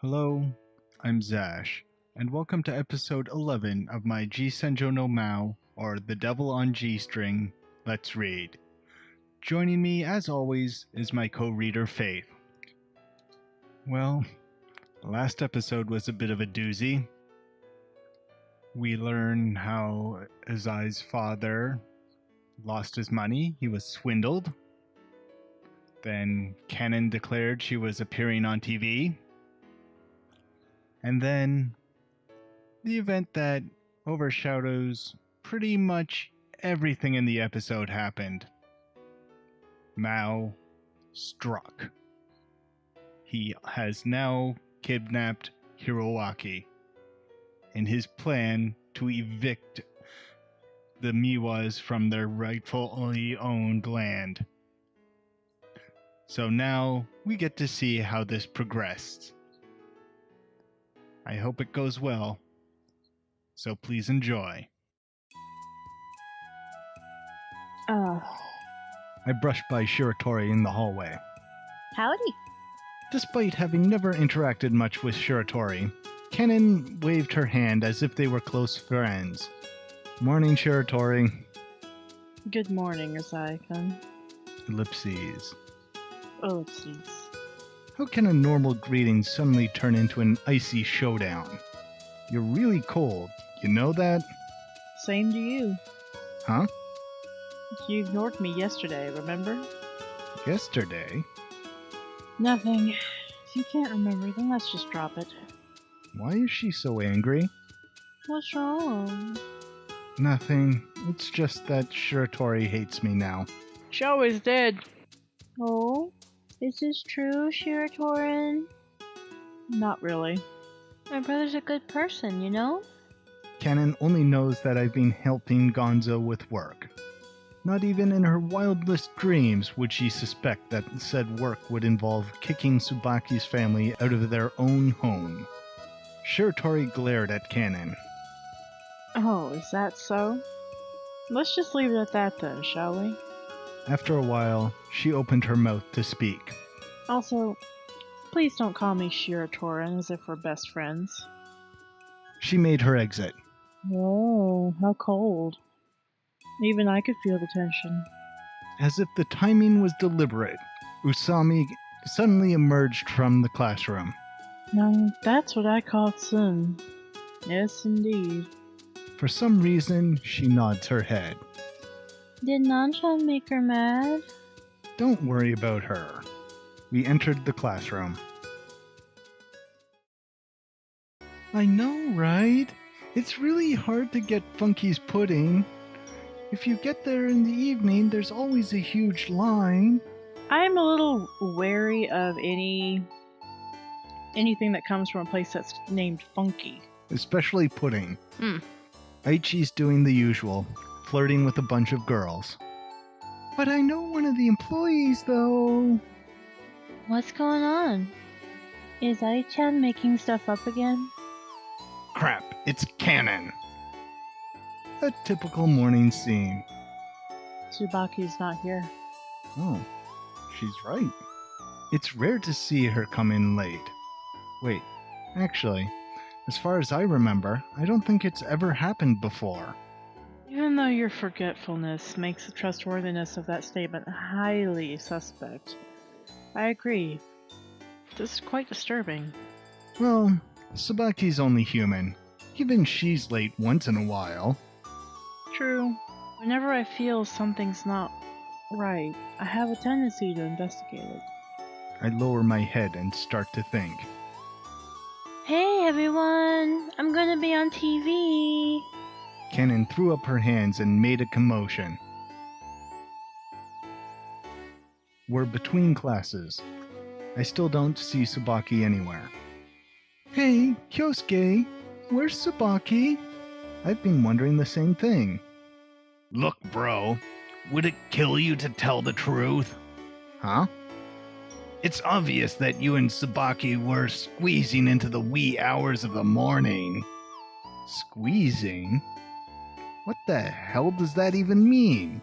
Hello, I'm Zash, and welcome to episode 11 of my G-Senjou no Maou, or The Devil on G-String, Let's Read. Joining me, as always, is my co-reader Faith. Well, the last episode was a bit of a doozy. We learn how Azai's father lost his money, he was swindled. Then Canon declared she was appearing on TV. And then the event that overshadows pretty much everything in the episode happened. Maou struck. He has now kidnapped Hiroaki in his plan to evict the Miwas from their rightfully owned land. So now we get to see how this progressed. I hope it goes well, so please enjoy. I brushed by Shiratori in the hallway. Howdy. Despite having never interacted much with Shiratori, Kennen waved her hand as if they were close friends. Morning, Shiratori. Good morning, Azai-kun. Ellipses. Ellipses. How can a normal greeting suddenly turn into an icy showdown? You're really cold, you know that? Same to you. Huh? You ignored me yesterday, remember? Yesterday? Nothing. If you can't remember, then let's just drop it. Why is she so angry? What's wrong? Nothing. It's just that Shiratori hates me now. She always did. Oh? Is this true, Shiratorin? Not really. My brother's a good person, you know? Canon only knows that I've been helping Gonzo with work. Not even in her wildest dreams would she suspect that said work would involve kicking Tsubaki's family out of their own home. Shiratori glared at Canon. Oh, is that so? Let's just leave it at that then, shall we? After a while, she opened her mouth to speak. Also, please don't call me Shiratorin as if we're best friends. She made her exit. Oh, how cold. Even I could feel the tension. As if the timing was deliberate, Usami suddenly emerged from the classroom. Now, that's what I call sin. Yes, indeed. For some reason, she nods her head. Did Nanchan make her mad? Don't worry about her. We entered the classroom. I know, right? It's really hard to get Funky's pudding. If you get there in the evening, there's always a huge line. I'm a little wary of anything that comes from a place that's named Funky. Especially pudding. Aichi's doing the usual, flirting with a bunch of girls. But I know one of the employees, though. What's going on? Is Ai-chan making stuff up again? Crap, it's Canon. A typical morning scene. Tsubaki's not here. Oh, she's right. It's rare to see her come in late. Wait, actually, as far as I remember, I don't think it's ever happened before. Even though your forgetfulness makes the trustworthiness of that statement highly suspect, I agree. This is quite disturbing. Well, Tsubaki's only human. Even she's late once in a while. True. Whenever I feel something's not right, I have a tendency to investigate it. I lower my head and start to think. Hey everyone! I'm gonna be on TV! Canon threw up her hands and made a commotion. We're between classes. I still don't see Tsubaki anywhere. Hey, Kyosuke, where's Tsubaki? I've been wondering the same thing. Look, bro, would it kill you to tell the truth? Huh? It's obvious that you and Tsubaki were squeezing into the wee hours of the morning. Squeezing? What the hell does that even mean?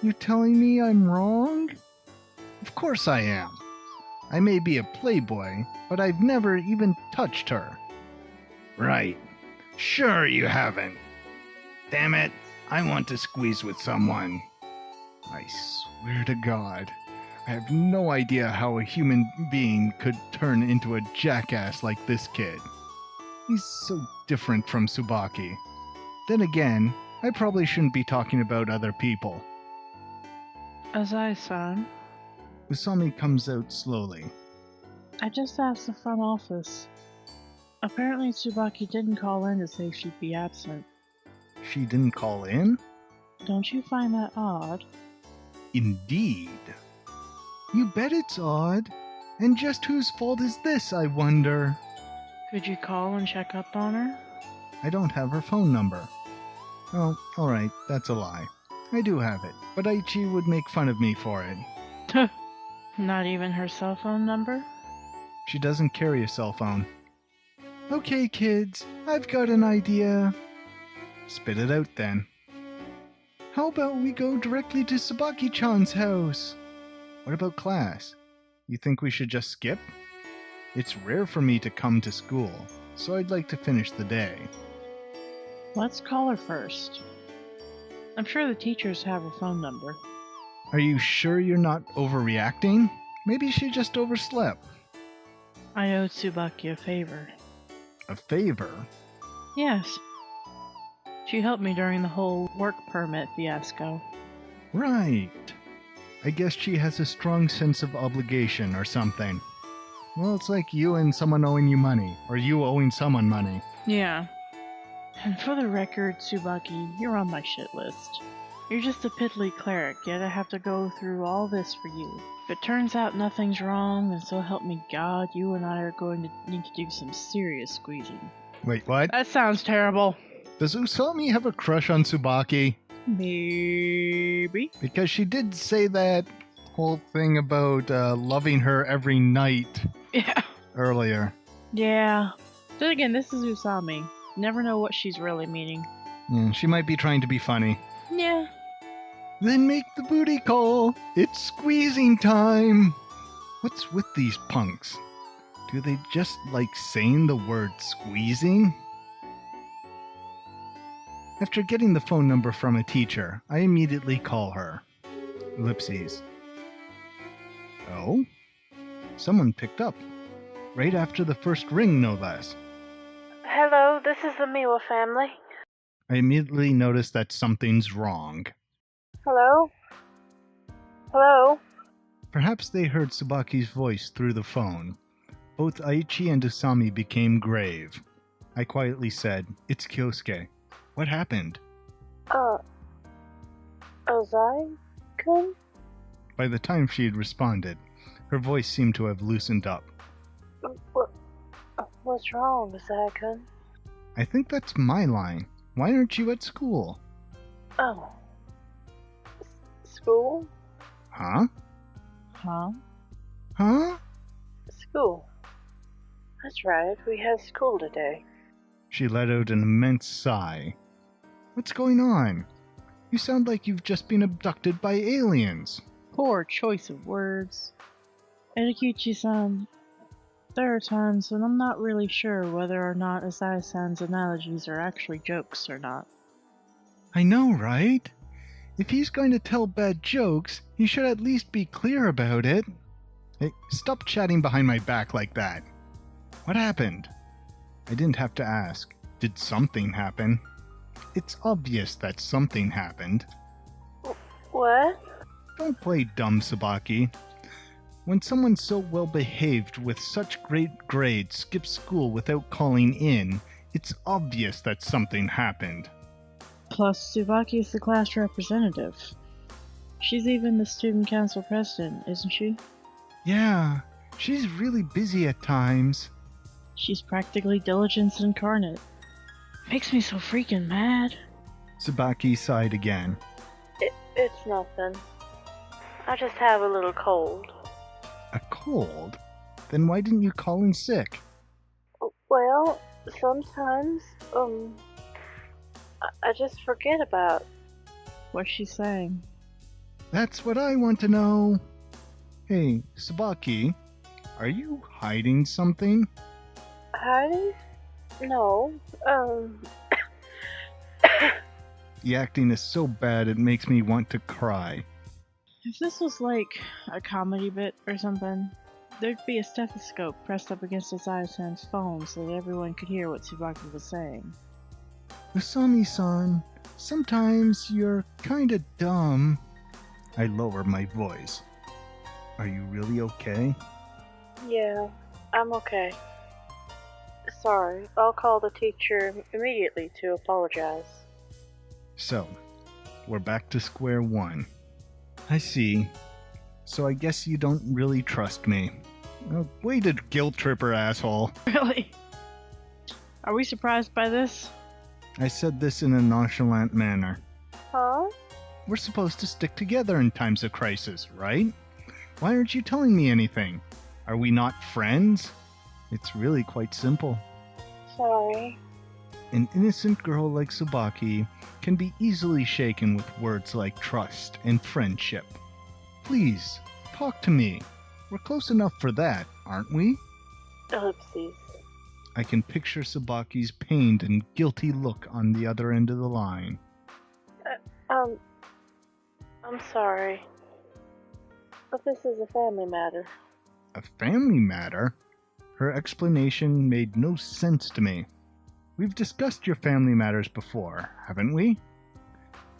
You're telling me I'm wrong? Of course I am. I may be a playboy, but I've never even touched her. Right. Sure you haven't. Damn it, I want to squeeze with someone. I swear to God, I have no idea how a human being could turn into a jackass like this kid. He's so different from Tsubaki. Then again, I probably shouldn't be talking about other people. Azai-san, Usami comes out slowly. I just asked the front office. Apparently Tsubaki didn't call in to say she'd be absent. She didn't call in? Don't you find that odd? Indeed. You bet it's odd. And just whose fault is this, I wonder? Could you call and check up on her? I don't have her phone number. Oh, alright, that's a lie. I do have it, but Aichi would make fun of me for it. Not even her cell phone number? She doesn't carry a cell phone. Okay, kids, I've got an idea. Spit it out then. How about we go directly to Tsubaki-chan's house? What about class? You think we should just skip? It's rare for me to come to school, so I'd like to finish the day. Let's call her first. I'm sure the teachers have her phone number. Are you sure you're not overreacting? Maybe she just overslept. I owe Tsubaki a favor. A favor? Yes. She helped me during the whole work permit fiasco. Right. I guess she has a strong sense of obligation or something. Well, it's like you and someone owing you money, or you owing someone money. Yeah. And for the record, Tsubaki, you're on my shit list. You're just a piddly cleric, yet I have to go through all this for you. If it turns out nothing's wrong, then so help me God, you and I are going to need to do some serious squeezing. Wait, what? That sounds terrible. Does Usami have a crush on Tsubaki? Maybe. Because she did say that whole thing about loving her every night Yeah. earlier. Yeah. Then again, this is Usami. Never know what she's really meaning. Yeah, she might be trying to be funny. Yeah. Then make the booty call. It's squeezing time. What's with these punks? Do they just like saying the word squeezing? After getting the phone number from a teacher, I immediately call her. Ellipses. Oh? Someone picked up. Right after the first ring, no less. Hello, this is the Miwa family. I immediately notice that something's wrong. Hello? Hello? Perhaps they heard Tsubaki's voice through the phone. Both Aichi and Usami became grave. I quietly said, "It's Kyosuke. What happened?" Azai-kun? By the time she had responded, her voice seemed to have loosened up. What's wrong, Azai-kun? I think that's my line. Why aren't you at school? Oh. School? Huh? Huh? Huh? School. That's right, we had school today. She let out an immense sigh. What's going on? You sound like you've just been abducted by aliens. Poor choice of words. Edikichi-san, there are times when I'm not really sure whether or not Azai-san's analogies are actually jokes or not. I know, right? If he's going to tell bad jokes, he should at least be clear about it. Hey, stop chatting behind my back like that. What happened? I didn't have to ask. Did something happen? It's obvious that something happened. What? Don't play dumb, Tsubaki. When someone so well behaved with such great grades skips school without calling in, it's obvious that something happened. Plus, Tsubaki is the class representative. She's even the student council president, isn't she? Yeah, she's really busy at times. She's practically diligence incarnate. Makes me so freaking mad. Tsubaki sighed again. It's nothing. I just have a little cold. A cold? Then why didn't you call in sick? Well, sometimes, I just forget about what she's saying. That's what I want to know. Hey, Tsubaki, Are you hiding something? Hiding? No. The acting is so bad it makes me want to cry. If this was like a comedy bit or something, there'd be a stethoscope pressed up against Azai-san's phone so that everyone could hear what Tsubaki was saying. Usami-san, sometimes you're kinda dumb. I lower my voice. Are you really okay? Yeah, I'm okay. Sorry, I'll call the teacher immediately to apologize. So, we're back to square one. I see. So I guess you don't really trust me. Way to guilt trip her, asshole. Really? Are we surprised by this? I said this in a nonchalant manner. Huh? We're supposed to stick together in times of crisis, right? Why aren't you telling me anything? Are we not friends? It's really quite simple. Sorry. An innocent girl like Tsubaki can be easily shaken with words like trust and friendship. Please, talk to me. We're close enough for that, aren't we? Ellipses. I can picture Tsubaki's pained and guilty look on the other end of the line. I'm sorry. But this is a family matter. A family matter? Her explanation made no sense to me. We've discussed your family matters before, haven't we?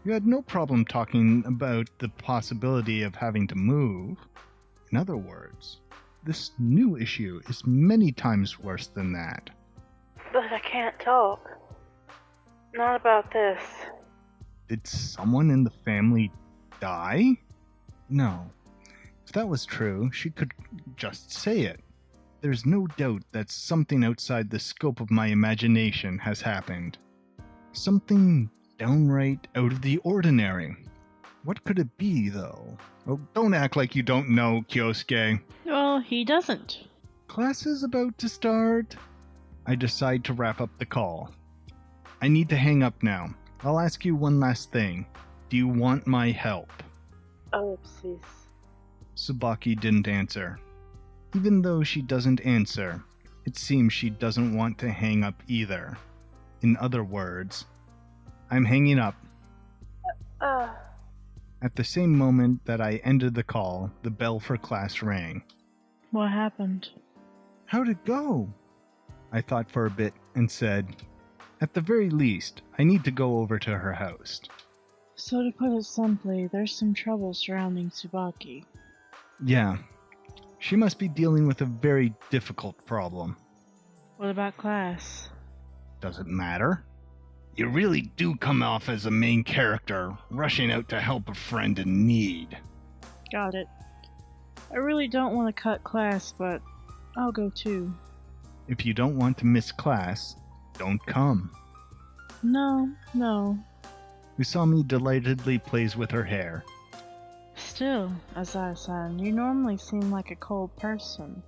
You had no problem talking about the possibility of having to move. In other words, this new issue is many times worse than that. But I can't talk. Not about this. Did someone in the family die? No. If that was true, she could just say it. There's no doubt that something outside the scope of my imagination has happened. Something downright out of the ordinary. What could it be, though? Oh, don't act like you don't know, Kyosuke. Well, he doesn't. Class is about to start. I decide to wrap up the call. I need to hang up now. I'll ask you one last thing. Do you want my help? Ellipses. Tsubaki didn't answer. Even though she doesn't answer, it seems she doesn't want to hang up either. In other words, I'm hanging up. At the same moment that I ended the call, the bell for class rang. What happened? How'd it go? I thought for a bit and said, at the very least, I need to go over to her house. So to put it simply, there's some trouble surrounding Tsubaki. Yeah. She must be dealing with a very difficult problem. What about class? Does it matter? You really do come off as a main character, rushing out to help a friend in need. Got it. I really don't want to cut class, but I'll go too. If you don't want to miss class, don't come. No. Usami delightedly plays with her hair. Still, Azai-san, you normally seem like a cold person,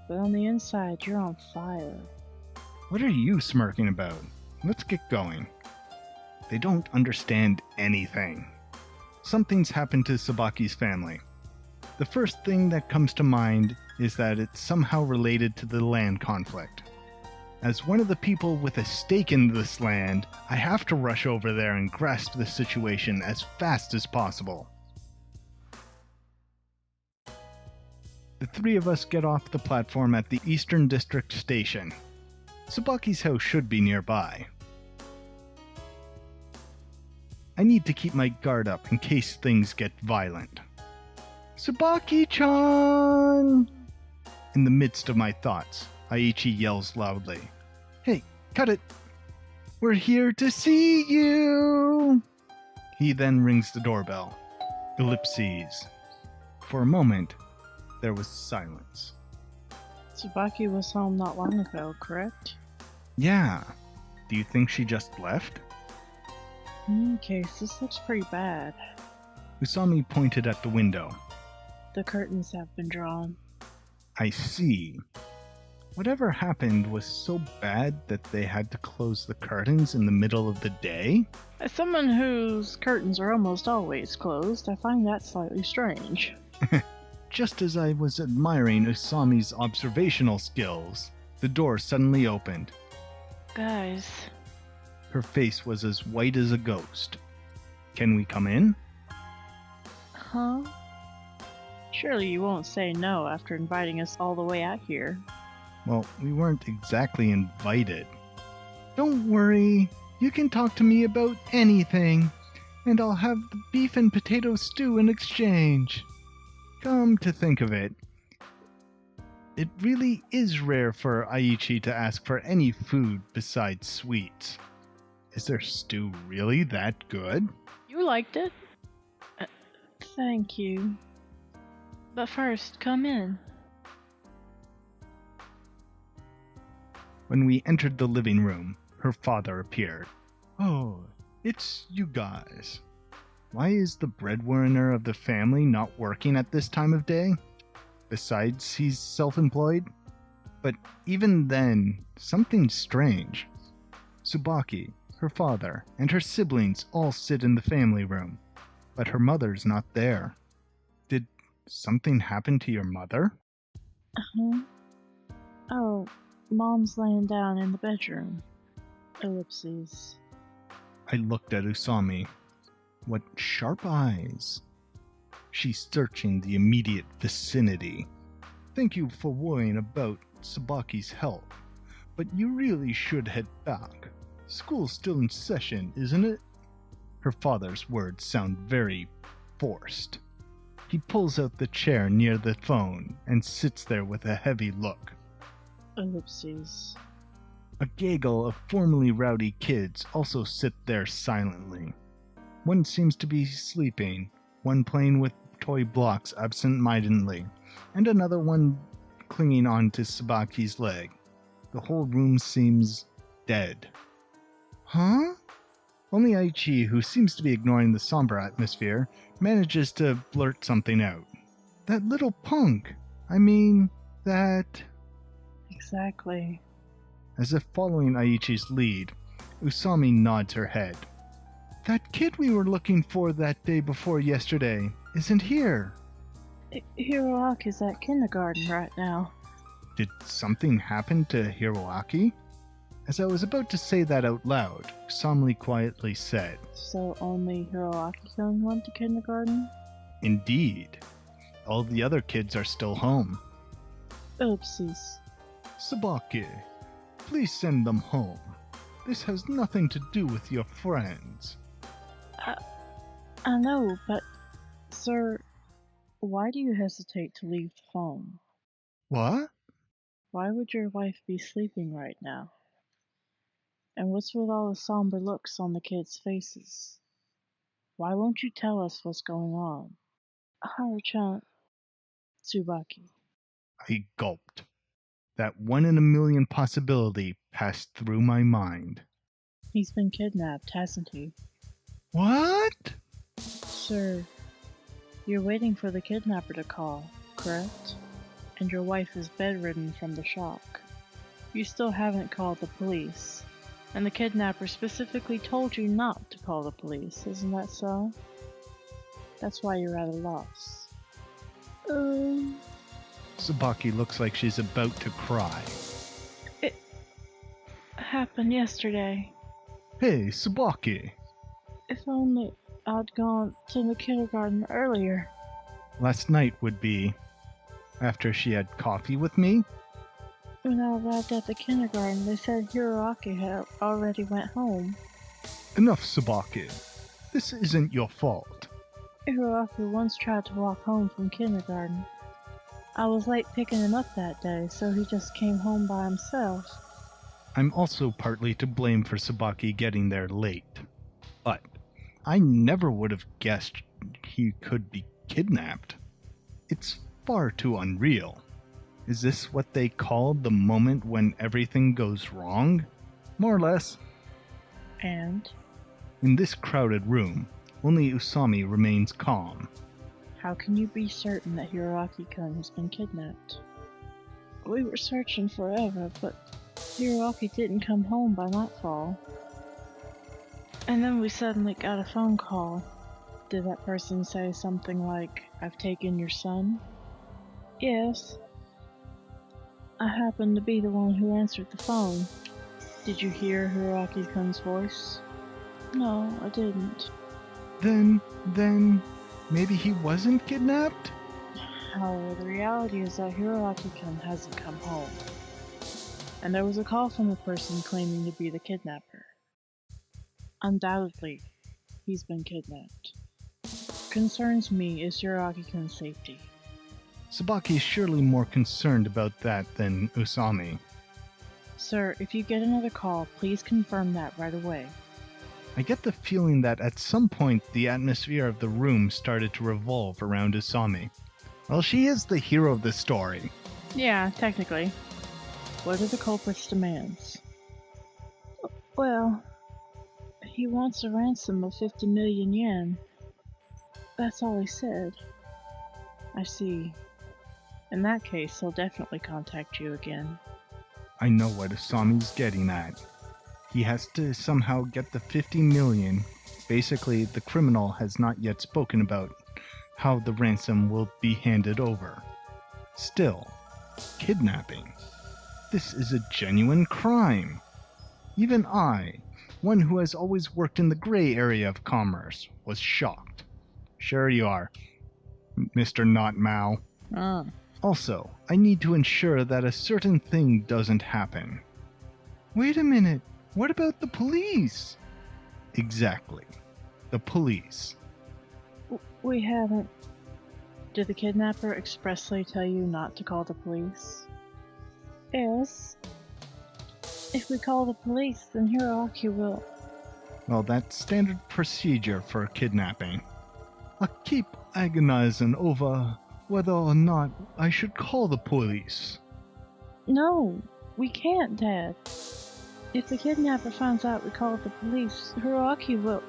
but on the inside you're on fire. What are you smirking about? Let's get going. They don't understand anything. Something's happened to Tsubaki's family. The first thing that comes to mind is that it's somehow related to the land conflict. As one of the people with a stake in this land, I have to rush over there and grasp the situation as fast as possible. The three of us get off the platform at the Eastern District Station. Tsubaki's house should be nearby. I need to keep my guard up in case things get violent. Tsubaki-chan! In the midst of my thoughts, Aichi yells loudly. Hey, cut it! We're here to see you! He then rings the doorbell. Ellipses. For a moment, there was silence. Tsubaki was home not long ago, correct? Yeah. Do you think she just left? In any case, this looks pretty bad. Usami pointed at the window. The curtains have been drawn. I see. Whatever happened was so bad that they had to close the curtains in the middle of the day? As someone whose curtains are almost always closed, I find that slightly strange. just as I was admiring Usami's observational skills, the door suddenly opened. Guys. Her face was as white as a ghost. Can we come in? Huh? Surely you won't say no after inviting us all the way out here. Well, we weren't exactly invited. Don't worry, you can talk to me about anything, and I'll have the beef and potato stew in exchange. Come to think of it, it really is rare for Aichi to ask for any food besides sweets. Is their stew really that good? You liked it? Thank you. But first, come in. When we entered the living room, her father appeared. Oh, it's you guys. Why is the breadwinner of the family not working at this time of day? Besides, he's self-employed. But even then, something's strange. Tsubaki, her father, and her siblings all sit in the family room, but her mother's not there. Did something happen to your mother? Uh-huh. Oh, Mom's laying down in the bedroom. Ellipses. I looked at Usami. What sharp eyes. She's searching the immediate vicinity. Thank you for worrying about Tsubaki's health, but you really should head back. School's still in session, isn't it? Her father's words sound very forced. He pulls out the chair near the phone and sits there with a heavy look. Ellipses. A gaggle of formerly rowdy kids also sit there silently. One seems to be sleeping, one playing with toy blocks absent-mindedly, and another one clinging on to Tsubaki's leg. The whole room seems dead. Huh? Only Aichi, who seems to be ignoring the somber atmosphere, manages to blurt something out. That little punk! That... Exactly. As if following Aichi's lead, Usami nods her head. That kid we were looking for that day before yesterday isn't here. Hiroaki's at kindergarten right now. Did something happen to Hiroaki? As I was about to say that out loud, Usami quietly said, So only Hiroaki-kun went to kindergarten? Indeed. All the other kids are still home. Oopsies. Tsubaki, please send them home. This has nothing to do with your friends. I know, but, sir, why do you hesitate to leave the phone? What? Why would your wife be sleeping right now? And what's with all the somber looks on the kids' faces? Why won't you tell us what's going on? Haru-chan, Tsubaki. I gulped. That 1 in a million possibility passed through my mind. He's been kidnapped, hasn't he? What? Sir, you're waiting for the kidnapper to call, correct? And your wife is bedridden from the shock. You still haven't called the police. And the kidnapper specifically told you not to call the police, isn't that so? That's why you're at a loss. Tsubaki looks like she's about to cry. It happened yesterday. Hey, Tsubaki. If only I'd gone to the kindergarten earlier. Last night would be after she had coffee with me? When I arrived at the kindergarten, they said Hiroaki had already went home. Enough, Tsubaki. This isn't your fault. Hiroaki once tried to walk home from kindergarten. I was late picking him up that day, so he just came home by himself. I'm also partly to blame for Tsubaki getting there late. But I never would have guessed he could be kidnapped. It's far too unreal. Is this what they call the moment when everything goes wrong? More or less. And? In this crowded room, only Usami remains calm. How can you be certain that Hiroaki-kun has been kidnapped? We were searching forever, but Hiroaki didn't come home by nightfall. And then we suddenly got a phone call. Did that person say something like, I've taken your son? Yes. I happened to be the one who answered the phone. Did you hear Hiroaki-kun's voice? No, I didn't. Then, maybe he wasn't kidnapped? However, the reality is that Hiroaki-kun hasn't come home. And there was a call from a person claiming to be the kidnapper. Undoubtedly, he's been kidnapped. What concerns me is Hiroaki-kun's safety. Sabaki is surely more concerned about that than Usami. Sir, if you get another call, please confirm that right away. I get the feeling that at some point the atmosphere of the room started to revolve around Usami. Well, she is the hero of the story. Yeah, technically. What are the culprit's demands? Well, he wants a ransom of 50 million yen. That's all he said. I see. In that case, he'll definitely contact you again. I know what Usami's getting at. He has to somehow get the 50 million. Basically, the criminal has not yet spoken about how the ransom will be handed over. Still, kidnapping. This is a genuine crime. Even I, one who has always worked in the gray area of commerce, was shocked. Sure you are, Mr. Not Mao. Also, I need to ensure that a certain thing doesn't happen. Wait a minute, what about the police? Exactly, the police. We haven't. Did the kidnapper expressly tell you not to call the police? Yes. If we call the police, then Hiroaki will... Well, that's standard procedure for kidnapping. I keep agonizing over whether or not I should call the police. No, we can't, Dad. If the kidnapper finds out we called the police, Hiroaki will...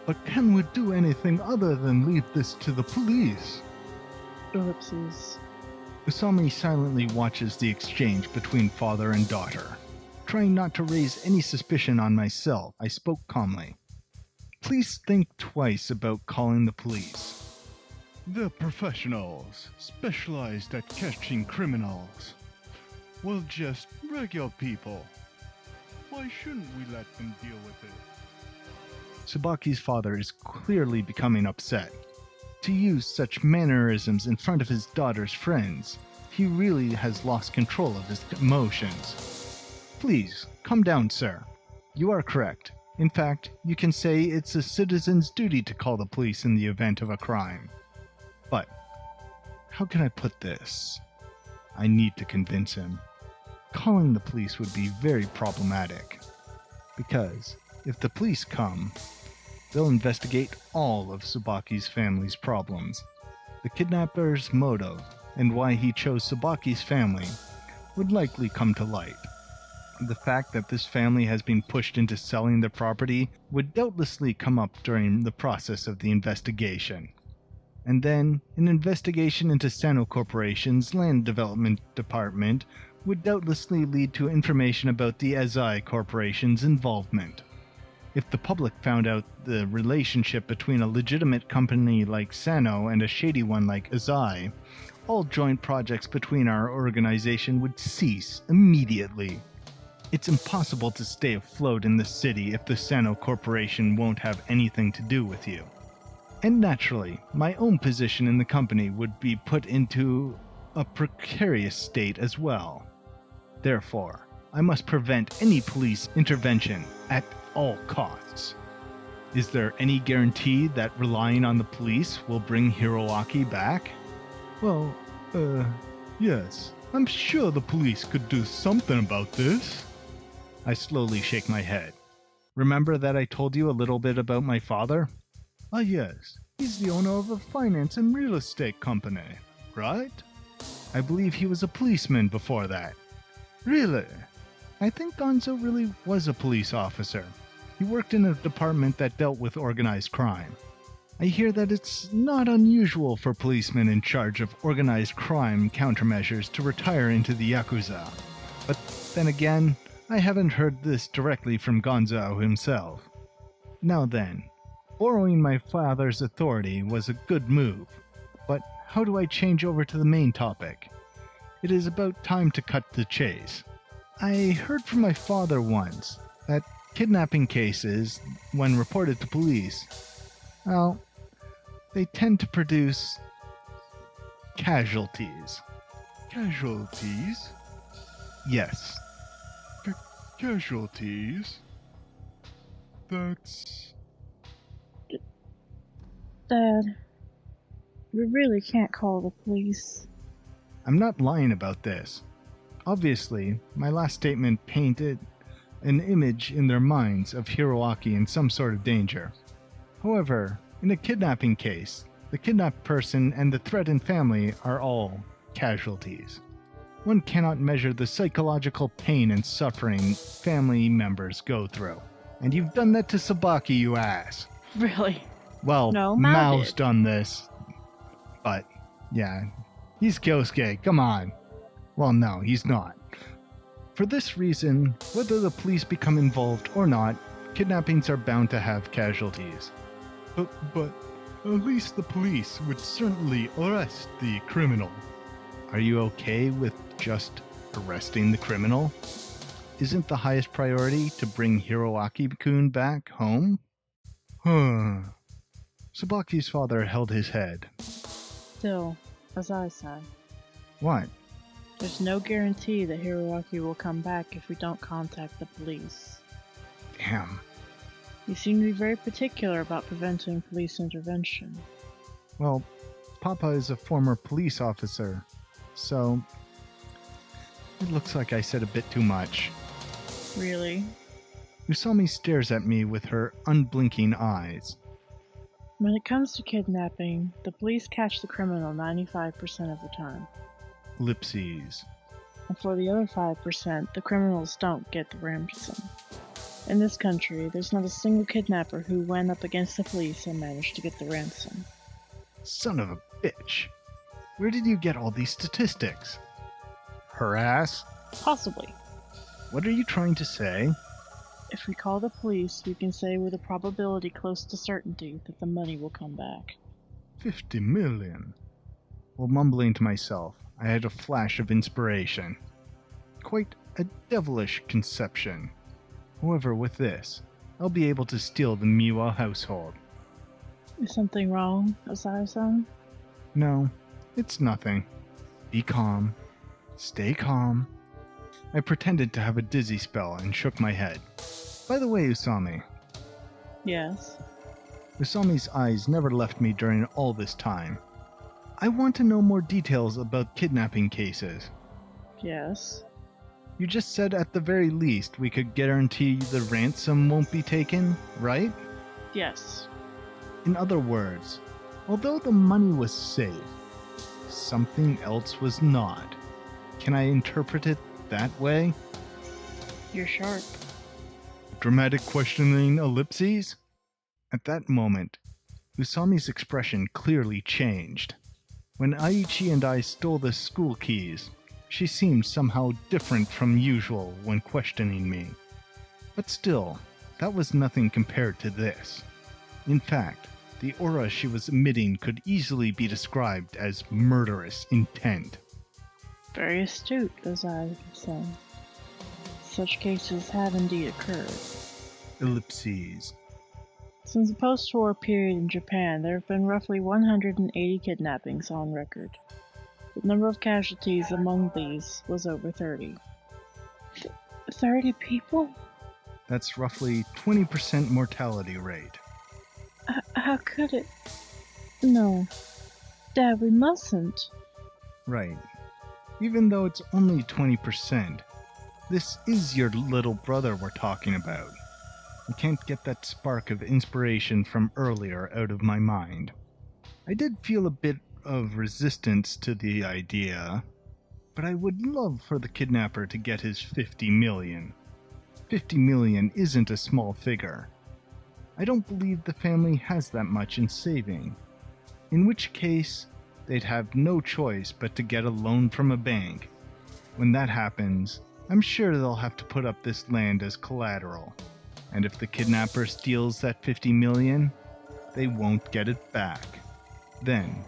But can we do anything other than leave this to the police? Ellipses. Usami silently watches the exchange between father and daughter. Trying not to raise any suspicion on myself, I spoke calmly. Please think twice about calling the police. They're professionals, specialized at catching criminals. We're just regular people. Why shouldn't we let them deal with it? Tsubaki's father is clearly becoming upset. To use such mannerisms in front of his daughter's friends, he really has lost control of his emotions. Please, calm down, sir. You are correct. In fact, you can say it's a citizen's duty to call the police in the event of a crime. But, how can I put this? I need to convince him. Calling the police would be very problematic. Because, if the police come, they'll investigate all of Tsubaki's family's problems. The kidnapper's motive, and why he chose Tsubaki's family, would likely come to light. The fact that this family has been pushed into selling their property would doubtlessly come up during the process of the investigation. And then, an investigation into Sano Corporation's land development department would doubtlessly lead to information about the Azai Corporation's involvement. If the public found out the relationship between a legitimate company like Sano and a shady one like Azai, all joint projects between our organization would cease immediately. It's impossible to stay afloat in the city if the Sano Corporation won't have anything to do with you. And naturally, my own position in the company would be put into a precarious state as well. Therefore, I must prevent any police intervention at all costs. Is there any guarantee that relying on the police will bring Hiroaki back? Well, yes. I'm sure the police could do something about this. I slowly shake my head. Remember that I told you a little bit about my father? Ah, yes. He's the owner of a finance and real estate company, right? I believe he was a policeman before that. Really? I think Gonzo really was a police officer. He worked in a department that dealt with organized crime. I hear that it's not unusual for policemen in charge of organized crime countermeasures to retire into the Yakuza. But then again, I haven't heard this directly from Gonzo himself. Now then, borrowing my father's authority was a good move. But how do I change over to the main topic? It is about time to cut the chase. I heard from my father once that kidnapping cases, when reported to police, well, they tend to produce casualties. Casualties? Yes. Casualties? That's... Dad, we really can't call the police. I'm not lying about this. Obviously, my last statement painted an image in their minds of Hiroaki in some sort of danger. However, in a kidnapping case, the kidnapped person and the threatened family are all casualties. One cannot measure the psychological pain and suffering family members go through. And you've done that to Sabaki, you ass. Really? Well, No, Maou Mao's did. done this. But, yeah, he's Kyosuke, come on. Well, no, he's not. For this reason, whether the police become involved or not, kidnappings are bound to have casualties. But at least the police would certainly arrest the criminal. Are you okay with just arresting the criminal? Isn't the highest priority to bring Hiroaki-kun back home? Sabaki's father held his head. Still, as I said, What? there's no guarantee that Hiroaki will come back if we don't contact the police. Damn. You seem to be very particular about preventing police intervention. Well, Papa is a former police officer, so it looks like I said a bit too much. Really? Usami stares at me with her unblinking eyes. When it comes to kidnapping, the police catch the criminal 95% of the time. Ellipses. And for the other 5%, the criminals don't get the ransom. In this country, there's not a single kidnapper who went up against the police and managed to get the ransom. Son of a bitch. Where did you get all these statistics? Her ass? Possibly. What are you trying to say? If we call the police, we can say with a probability close to certainty that the money will come back. 50 million. While mumbling to myself, I had a flash of inspiration. Quite a devilish conception. However, with this, I'll be able to steal the Miwa household. Is something wrong, Asai-san? No, it's nothing. Be calm. Stay calm. I pretended to have a dizzy spell and shook my head. By the way, Usami. Yes. Usami's eyes never left me during all this time. I want to know more details about kidnapping cases. Yes. You just said at the very least we could guarantee the ransom won't be taken, right? Yes. In other words, although the money was safe, something else was not. Can I interpret it that way? You're sharp. Dramatic questioning ellipses? At that moment, Usami's expression clearly changed. When Aichi and I stole the school keys, she seemed somehow different from usual when questioning me. But still, that was nothing compared to this. In fact, the aura she was emitting could easily be described as murderous intent. Very astute, Asai-san. Such cases have indeed occurred. Ellipses. Since the post-war period in Japan, there have been roughly 180 kidnappings on record. The number of casualties among these was over 30. 30 people? That's roughly 20% mortality rate. How could it? No. Dad, we mustn't. Right. Even though it's only 20%, this is your little brother we're talking about. I can't get that spark of inspiration from earlier out of my mind. I did feel a bit of resistance to the idea, but I would love for the kidnapper to get his 50 million. 50 million isn't a small figure. I don't believe the family has that much in saving, in which case they'd have no choice but to get a loan from a bank. When that happens, I'm sure they'll have to put up this land as collateral. And if the kidnapper steals that 50 million, they won't get it back. Then,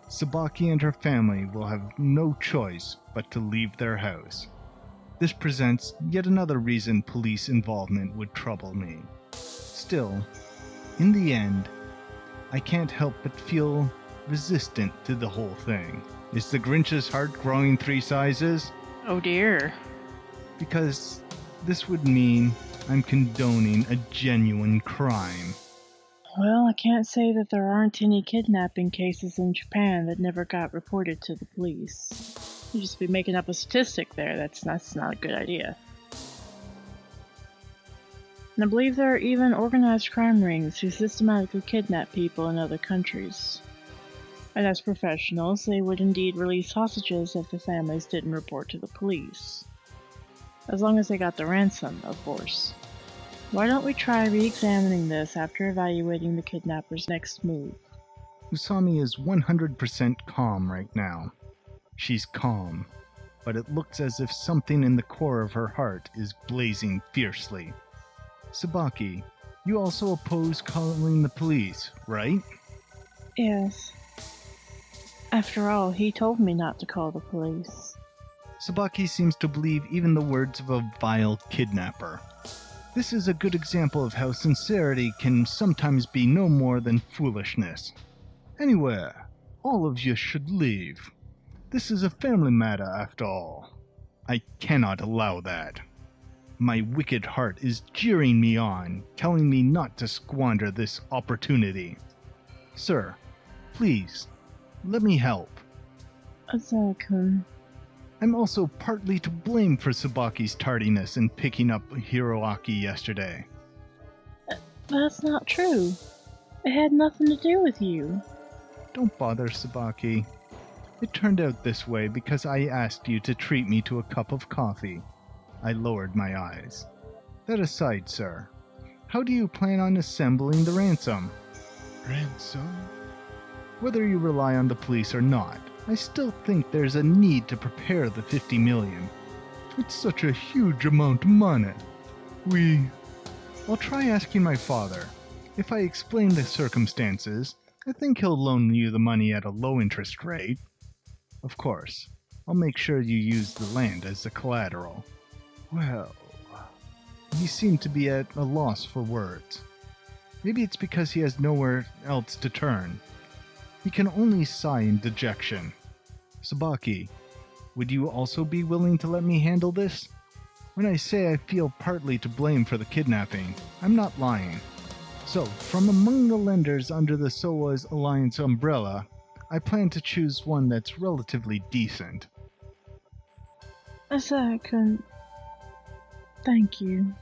Sabaki and her family will have no choice but to leave their house. This presents yet another reason police involvement would trouble me. Still, in the end, I can't help but feel resistant to the whole thing. Is the Grinch's heart growing 3 sizes? Oh dear. Because this would mean I'm condoning a genuine crime. Well, I can't say that there aren't any kidnapping cases in Japan that never got reported to the police. You'd just be making up a statistic there. That's not a good idea. And I believe there are even organized crime rings who systematically kidnap people in other countries. And as professionals, they would indeed release hostages if the families didn't report to the police. As long as they got the ransom, of course. Why don't we try re-examining this after evaluating the kidnapper's next move? Usami is 100% calm right now. She's calm, but it looks as if something in the core of her heart is blazing fiercely. Sabaki, you also oppose calling the police, right? Yes. After all, he told me not to call the police. Sabaki seems to believe even the words of a vile kidnapper. This is a good example of how sincerity can sometimes be no more than foolishness. Anywhere, all of you should leave. This is a family matter after all. I cannot allow that. My wicked heart is jeering me on, telling me not to squander this opportunity. Sir, please, let me help. Azaka-kun. I'm also partly to blame for Sabaki's tardiness in picking up Hiroaki yesterday. That's not true. It had nothing to do with you. Don't bother, Sabaki. It turned out this way because I asked you to treat me to a cup of coffee. I lowered my eyes. That aside, sir, how do you plan on assembling the ransom? Ransom? Whether you rely on the police or not, I still think there's a need to prepare the 50 million. It's such a huge amount of money. I'll try asking my father. If I explain the circumstances, I think he'll loan you the money at a low interest rate. Of course, I'll make sure you use the land as the collateral. Well, he seemed to be at a loss for words. Maybe it's because he has nowhere else to turn. He can only sigh in dejection. Sabaki, would you also be willing to let me handle this? When I say I feel partly to blame for the kidnapping, I'm not lying. So, from among the lenders under the SOA's Alliance umbrella, I plan to choose one that's relatively decent. Azaka-kun. Thank you.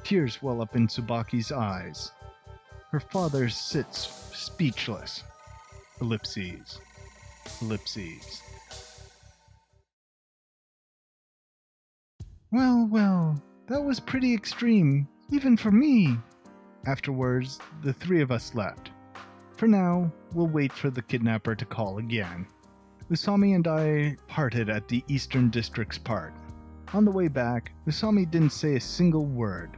Tears well up in Tsubaki's eyes. Her father sits speechless. Ellipses. Ellipses. Well, that was pretty extreme, even for me. Afterwards, the 3 of us left. For now, we'll wait for the kidnapper to call again. Usami and I parted at the Eastern District's park. On the way back, Usami didn't say a single word.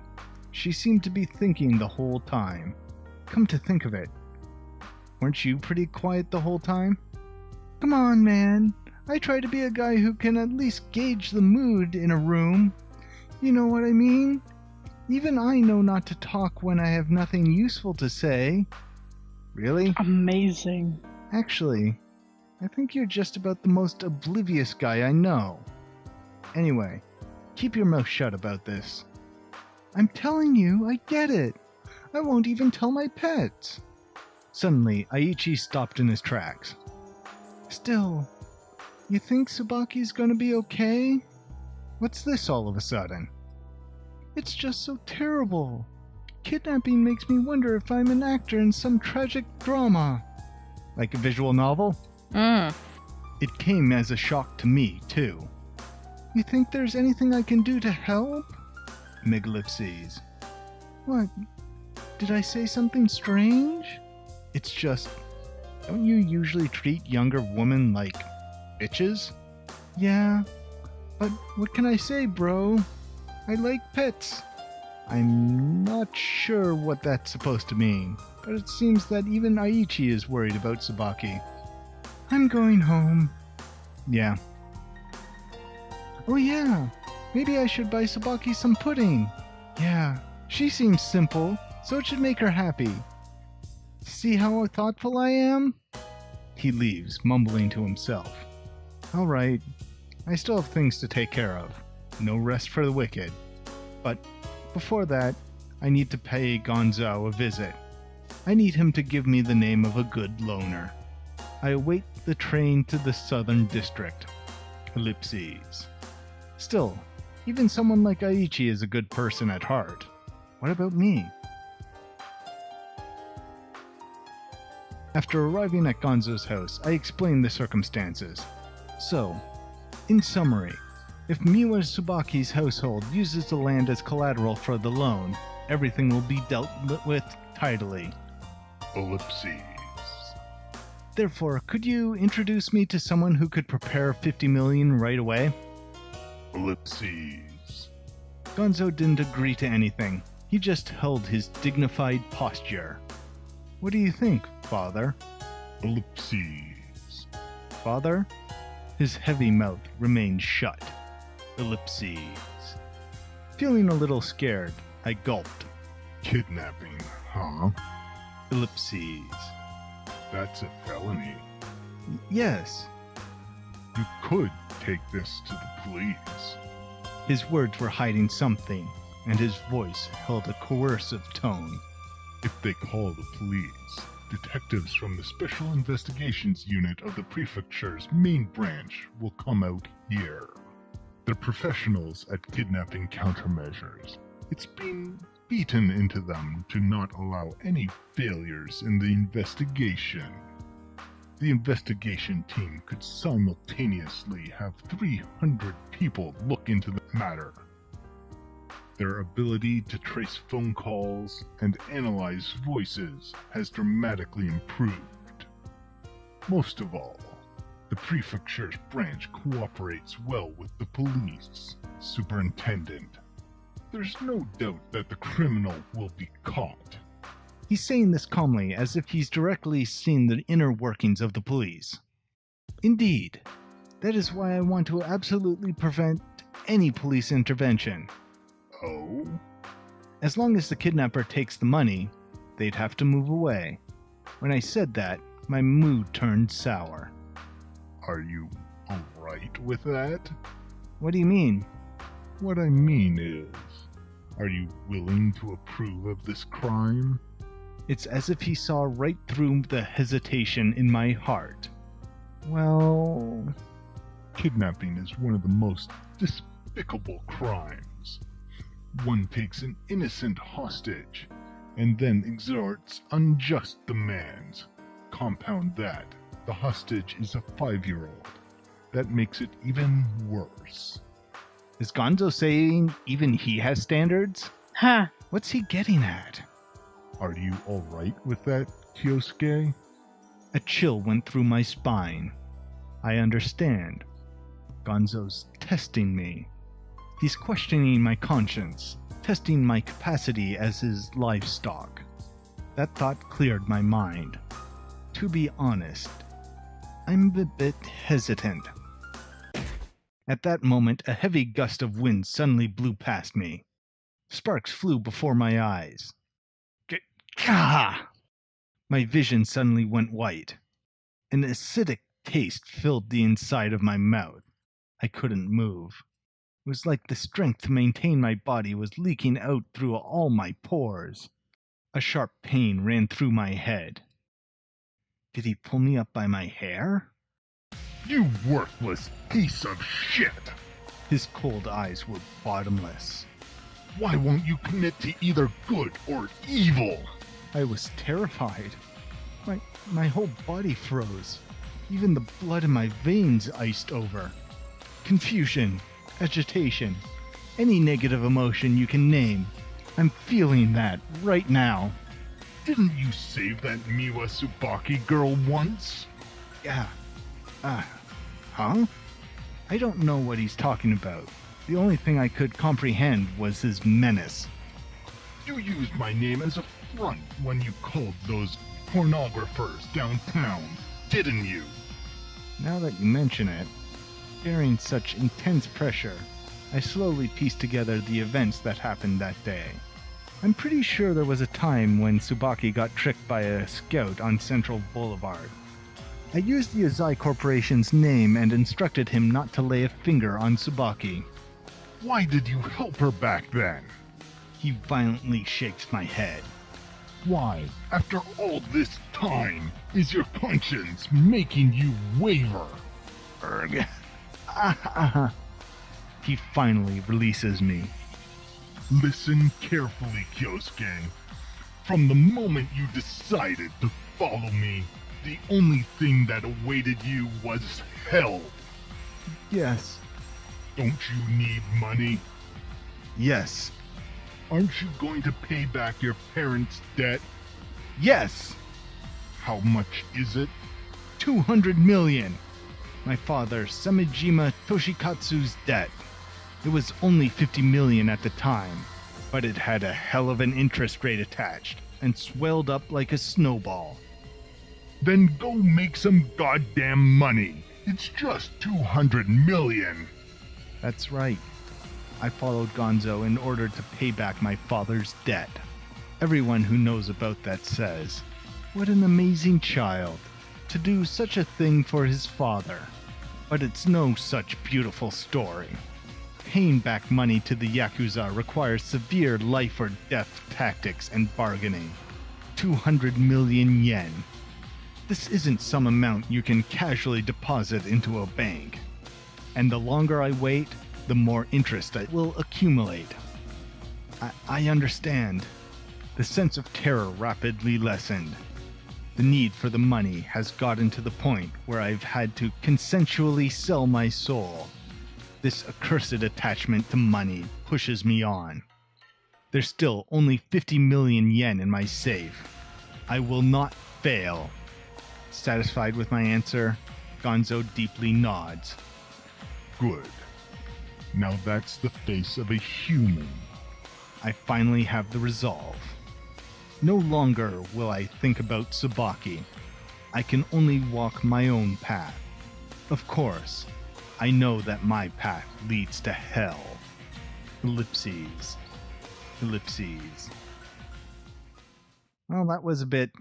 She seemed to be thinking the whole time. Come to think of it, weren't you pretty quiet the whole time? Come on, man. I try to be a guy who can at least gauge the mood in a room. You know what I mean? Even I know not to talk when I have nothing useful to say. Really? Amazing. Actually, I think you're just about the most oblivious guy I know. Anyway, keep your mouth shut about this. I'm telling you, I get it. I won't even tell my pets. Suddenly, Aichi stopped in his tracks. Still, you think Tsubaki's gonna be okay? What's this all of a sudden? It's just so terrible. Kidnapping makes me wonder if I'm an actor in some tragic drama. Like a visual novel? It came as a shock to me, too. You think there's anything I can do to help? Megalipses. What? Did I say something strange? It's just, don't you usually treat younger women like bitches? Yeah, but what can I say, bro? I like pets. I'm not sure what that's supposed to mean, but it seems that even Aichi is worried about Tsubaki. I'm going home. Yeah. Oh yeah, maybe I should buy Sabaki some pudding. Yeah, she seems simple, so it should make her happy. See how thoughtful I am? He leaves, mumbling to himself. Alright, I still have things to take care of. No rest for the wicked. But before that, I need to pay Gonzo a visit. I need him to give me the name of a good loner. I await the train to the Southern District. Ellipses. Still, even someone like Aichi is a good person at heart. What about me? After arriving at Gonzo's house, I explained the circumstances. So, in summary, if Miwas Tsubaki's household uses the land as collateral for the loan, everything will be dealt with tidily. Ellipses. Therefore, could you introduce me to someone who could prepare 50 million right away? Ellipses. Gonzo didn't agree to anything. He just held his dignified posture. What do you think, Father? Ellipses. Father? His heavy mouth remained shut. Ellipses. Feeling a little scared, I gulped. Kidnapping, huh? Ellipses. That's a felony. Yes. You could take this to the police. His words were hiding something, and his voice held a coercive tone. If they call the police, detectives from the Special Investigations Unit of the Prefecture's main branch will come out here. They're professionals at kidnapping countermeasures. It's been beaten into them to not allow any failures in the investigation. The investigation team could simultaneously have 300 people look into the matter. Their ability to trace phone calls and analyze voices has dramatically improved. Most of all, the Prefecture's branch cooperates well with the police superintendent. There's no doubt that the criminal will be caught. He's saying this calmly, as if he's directly seen the inner workings of the police. Indeed, that is why I want to absolutely prevent any police intervention. Oh? As long as the kidnapper takes the money, they'd have to move away. When I said that, my mood turned sour. Are you alright with that? What do you mean? What I mean is, are you willing to approve of this crime? It's as if he saw right through the hesitation in my heart. Well... Kidnapping is one of the most despicable crimes. One takes an innocent hostage, and then exerts unjust demands. Compound that, the hostage is a 5-year-old. That makes it even worse. Is Gonzo saying even he has standards? Huh. What's he getting at? Are you alright with that, Kyosuke? A chill went through my spine. I understand. Gonzo's testing me. He's questioning my conscience, testing my capacity as his livestock. That thought cleared my mind. To be honest, I'm a bit hesitant. At that moment, a heavy gust of wind suddenly blew past me. Sparks flew before my eyes. Gah! My vision suddenly went white. An acidic taste filled the inside of my mouth. I couldn't move. It was like the strength to maintain my body was leaking out through all my pores. A sharp pain ran through my head. Did he pull me up by my hair? You worthless piece of shit! His cold eyes were bottomless. Why won't you commit to either good or evil? I was terrified. My whole body froze. Even the blood in my veins iced over. Confusion, agitation, any negative emotion you can name. I'm feeling that right now. Didn't you save that Miwa Tsubaki girl once? Yeah. Huh? I don't know what he's talking about. The only thing I could comprehend was his menace. You used my name as a front when you called those pornographers downtown, didn't you? Now that you mention it, bearing such intense pressure, I slowly piece together the events that happened that day. I'm pretty sure there was a time when Tsubaki got tricked by a scout on Central Boulevard. I used the Azai Corporation's name and instructed him not to lay a finger on Tsubaki. Why did you help her back then? He violently shakes my head. Why, after all this time, is your conscience making you waver? Erg. He finally releases me. Listen carefully, Kyosuke. From the moment you decided to follow me, the only thing that awaited you was hell. Yes. Don't you need money? Yes. Aren't you going to pay back your parents' debt? Yes! How much is it? 200 million! My father, Samejima Toshikatsu's debt. It was only 50 million at the time, but it had a hell of an interest rate attached and swelled up like a snowball. Then go make some goddamn money. It's just 200 million. That's right. I followed Gonzo in order to pay back my father's debt. Everyone who knows about that says, what an amazing child, to do such a thing for his father. But it's no such beautiful story. Paying back money to the Yakuza requires severe life or death tactics and bargaining. 200 million yen. This isn't some amount you can casually deposit into a bank. And the longer I wait, the more interest I will accumulate. I understand. The sense of terror rapidly lessened. The need for the money has gotten to the point where I've had to consensually sell my soul. This accursed attachment to money pushes me on. There's still only 50 million yen in my safe. I will not fail. Satisfied with my answer, Gonzo deeply nods. Good. Now that's the face of a human. I finally have the resolve. No longer will I think about Tsubaki. I can only walk my own path. Of course, I know that my path leads to hell. Ellipses. Ellipses. Well, that was a bit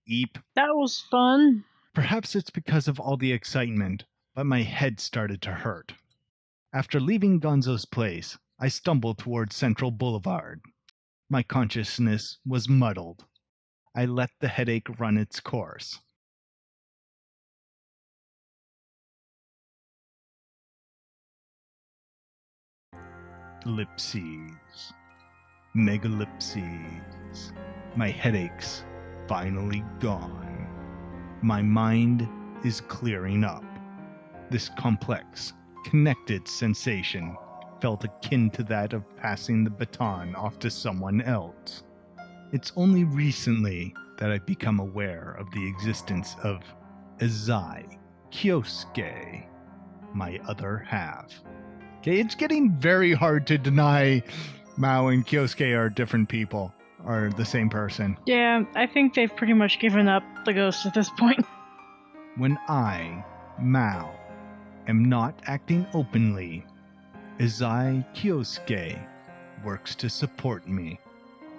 eep. That was fun. Perhaps it's because of all the excitement, but my head started to hurt. After leaving Gonzo's place, I stumbled towards Central Boulevard. My consciousness was muddled. I let the headache run its course. Ellipses. Megalipses. My headache's finally gone. My mind is clearing up. This complex, connected sensation felt akin to that of passing the baton off to someone else. It's only recently that I've become aware of the existence of Azai Kyosuke, my other half. Okay, it's getting very hard to deny Maou and Kyosuke are different people, are the same person. Yeah, I think they've pretty much given up the ghost at this point. When I, Maou, am not acting openly, Azai Kyosuke works to support me.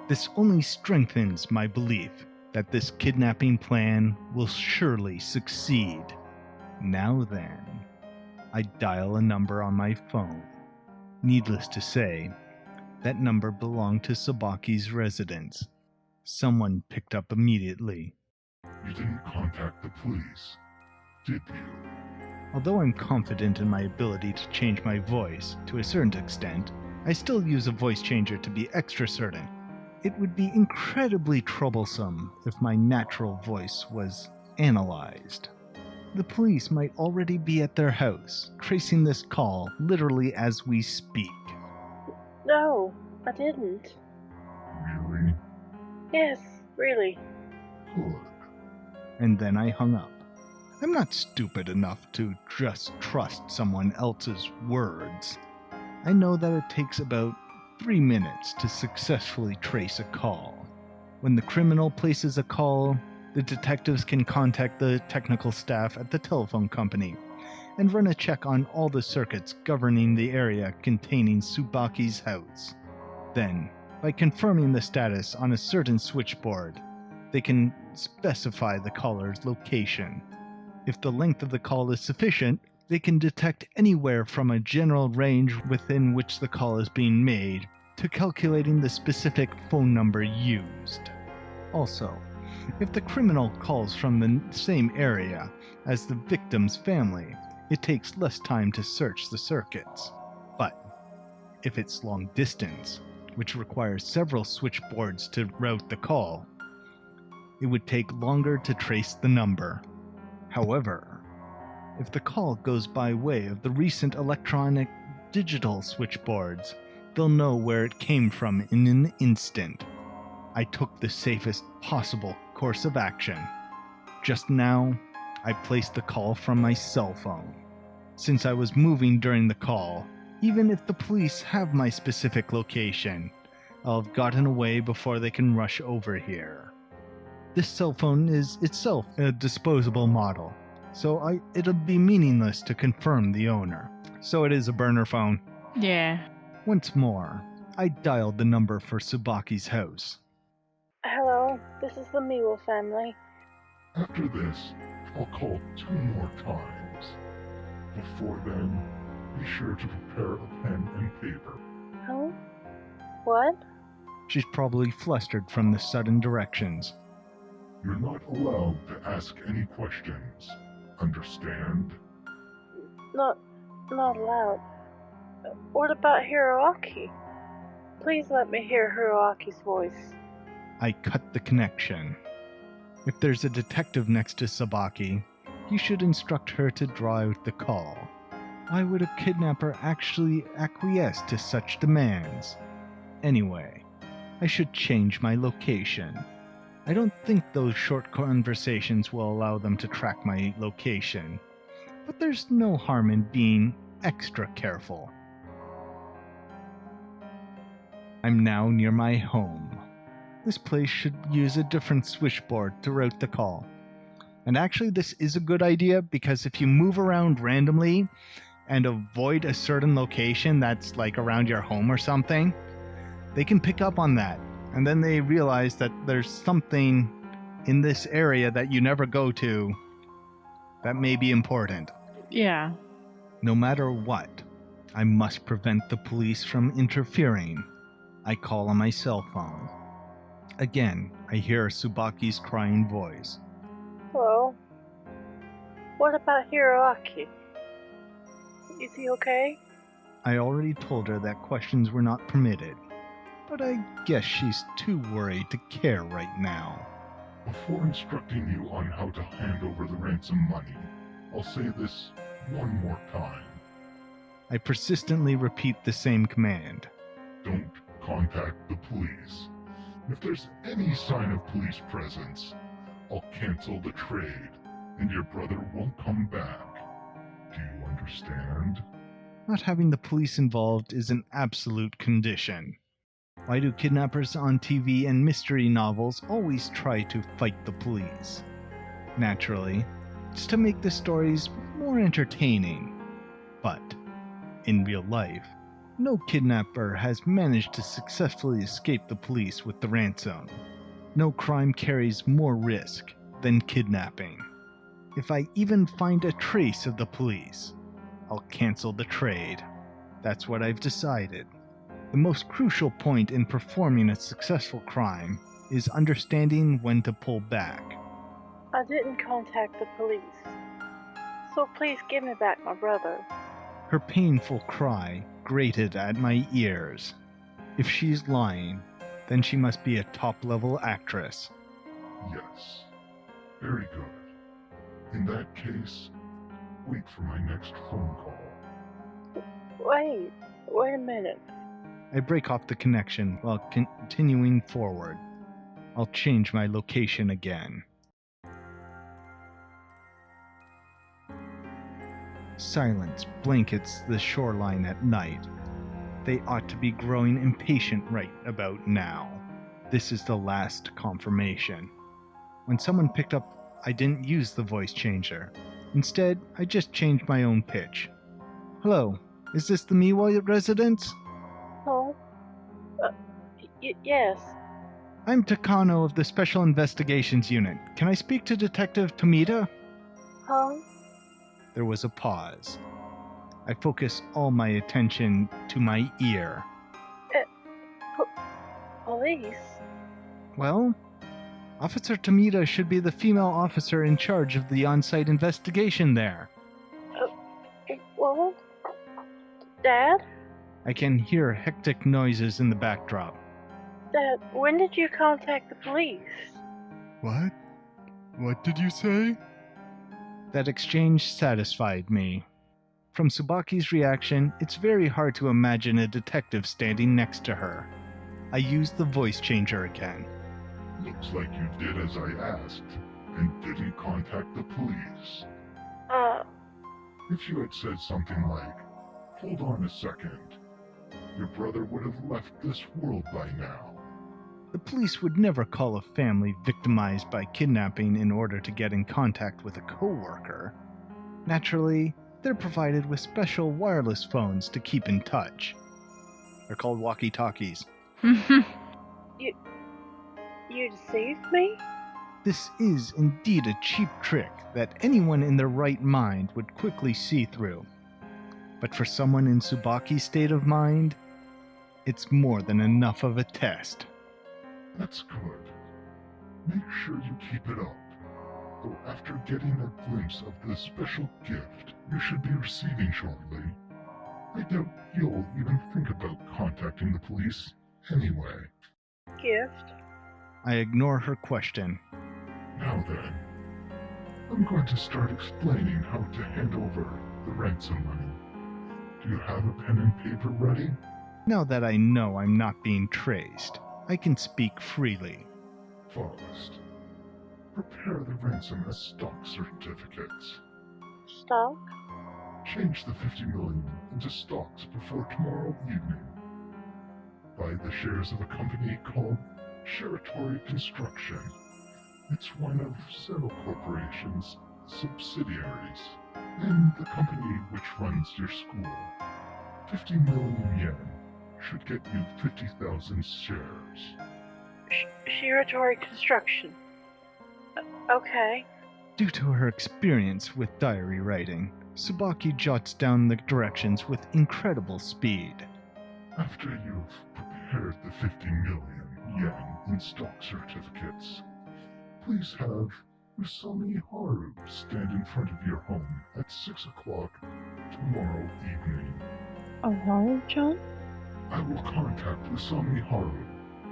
This only strengthens my belief that this kidnapping plan will surely succeed. Now then, I dial a number on my phone. Needless to say, that number belonged to Tsubaki's residence. Someone picked up immediately. You didn't contact the police, did you? Although I'm confident in my ability to change my voice to a certain extent, I still use a voice changer to be extra certain. It would be incredibly troublesome if my natural voice was analyzed. The police might already be at their house, tracing this call literally as we speak. No, I didn't. Really? Yes, really. Good. And then I hung up. I'm not stupid enough to just trust someone else's words. I know that it takes about 3 minutes to successfully trace a call. When the criminal places a call, The detectives can contact the technical staff at the telephone company and run a check on all the circuits governing the area containing Tsubaki's house. Then, by confirming the status on a certain switchboard, they can specify the caller's location. If the length of the call is sufficient, they can detect anywhere from a general range within which the call is being made to calculating the specific phone number used. Also, if the criminal calls from the same area as the victim's family, it takes less time to search the circuits. But if it's long distance, which requires several switchboards to route the call, it would take longer to trace the number. However, if the call goes by way of the recent electronic digital switchboards, they'll know where it came from in an instant. I took the safest possible course of action. Just now, I placed the call from my cell phone. Since I was moving during the call, even if the police have my specific location, I'll have gotten away before they can rush over here. This cell phone is itself a disposable model, so it'll be meaningless to confirm the owner. So it is a burner phone. Yeah. Once more, I dialed the number for Tsubaki's house. Hello, this is the Miwas family. After this, I'll call 2 more times. Before then, be sure to prepare a pen and paper. Huh? What? She's probably flustered from the sudden directions. You're not allowed to ask any questions. Understand? Not allowed. What about Hiroaki? Please let me hear Hiroaki's voice. I cut the connection. If there's a detective next to Tsubaki, you should instruct her to draw out the call. Why would a kidnapper actually acquiesce to such demands? Anyway, I should change my location. I don't think those short conversations will allow them to track my location, but there's no harm in being extra careful. I'm now near my home. This place should use a different switchboard to route the call. And actually, this is a good idea because if you move around randomly and avoid a certain location that's like around your home or something, they can pick up on that. And then they realize that there's something in this area that you never go to that may be important. Yeah. No matter what, I must prevent the police from interfering. I call on my cell phone. Again, I hear Tsubaki's crying voice. Hello? What about Hiroaki? Is he okay? I already told her that questions were not permitted, but I guess she's too worried to care right now. Before instructing you on how to hand over the ransom money, I'll say this one more time. I persistently repeat the same command. Don't contact the police. If there's any sign of police presence, I'll cancel the trade, and your brother won't come back. Do you understand? Not having the police involved is an absolute condition. Why do kidnappers on TV and mystery novels always try to fight the police? Naturally, it's to make the stories more entertaining. But, in real life, no kidnapper has managed to successfully escape the police with the ransom. No crime carries more risk than kidnapping. If I even find a trace of the police, I'll cancel the trade. That's what I've decided. The most crucial point in performing a successful crime is understanding when to pull back. I didn't contact the police. So please give me back my brother. Her painful cry grated at my ears. If she's lying, then she must be a top-level actress. Yes. Very good. In that case, wait for my next phone call. Wait a minute. I break off the connection while continuing forward. I'll change my location again. Silence blankets the shoreline at night. They ought to be growing impatient right about now. This is the last confirmation. When someone picked up, I didn't use the voice changer. Instead, I just changed my own pitch. Hello, is this the Miwa residence? Oh? Yes. I'm Takano of the Special Investigations Unit. Can I speak to Detective Tomita? Huh? There was a pause. I focus all my attention to my ear. Police? Well, Officer Tomita should be the female officer in charge of the on-site investigation there. Well? Dad? I can hear hectic noises in the backdrop. Dad, when did you contact the police? What? What did you say? That exchange satisfied me. From Tsubaki's reaction, it's very hard to imagine a detective standing next to her. I used the voice changer again. Looks like you did as I asked, and didn't contact the police. If you had said something like, "Hold on a second," your brother would have left this world by now. The police would never call a family victimized by kidnapping in order to get in contact with a coworker. Naturally, they're provided with special wireless phones to keep in touch. They're called walkie-talkies. You deceived me? This is indeed a cheap trick that anyone in their right mind would quickly see through. But for someone in Tsubaki's state of mind, it's more than enough of a test. That's good. Make sure you keep it up. Though after getting a glimpse of the special gift you should be receiving shortly, I doubt you'll even think about contacting the police anyway. Gift? I ignore her question. Now then, I'm going to start explaining how to hand over the ransom money. Do you have a pen and paper ready? Now that I know I'm not being traced, I can speak freely. First, prepare the ransom as stock certificates. Stock? Change the 50 million into stocks before tomorrow evening. Buy the shares of a company called Shiratori Construction. It's one of Zero Corporation's subsidiaries, and the company which runs your school. 50 million yen should get you 50,000 shares. Shiratori Construction. Okay. Due to her experience with diary writing, Tsubaki jots down the directions with incredible speed. After you've prepared the 50 million yen in stock certificates, please have Usami Haru stand in front of your home at 6 o'clock tomorrow evening. Haru-chan? I will contact Usami Haru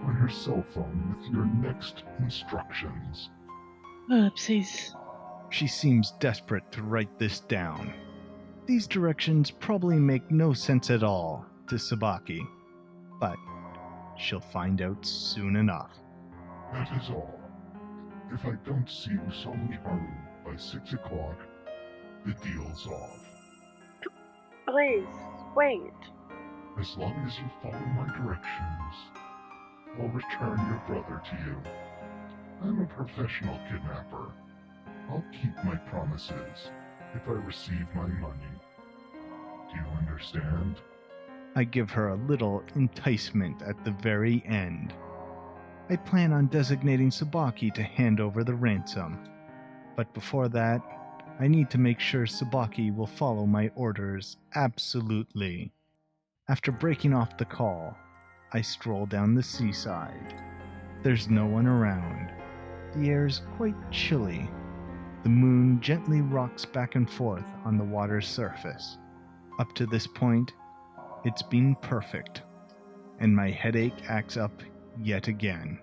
on her cell phone with your next instructions. Oopsies. She seems desperate to write this down. These directions probably make no sense at all to Tsubaki, but she'll find out soon enough. That is all. If I don't see Usami Haru by 6 o'clock, the deal's off. Please, wait. As long as you follow my directions, I'll return your brother to you. I'm a professional kidnapper. I'll keep my promises if I receive my money. Do you understand? I give her a little enticement at the very end. I plan on designating Tsubaki to hand over the ransom. But before that, I need to make sure Tsubaki will follow my orders absolutely. After breaking off the call, I stroll down the seaside. There's no one around. The air's quite chilly. The moon gently rocks back and forth on the water's surface. Up to this point, it's been perfect, and my headache acts up yet again.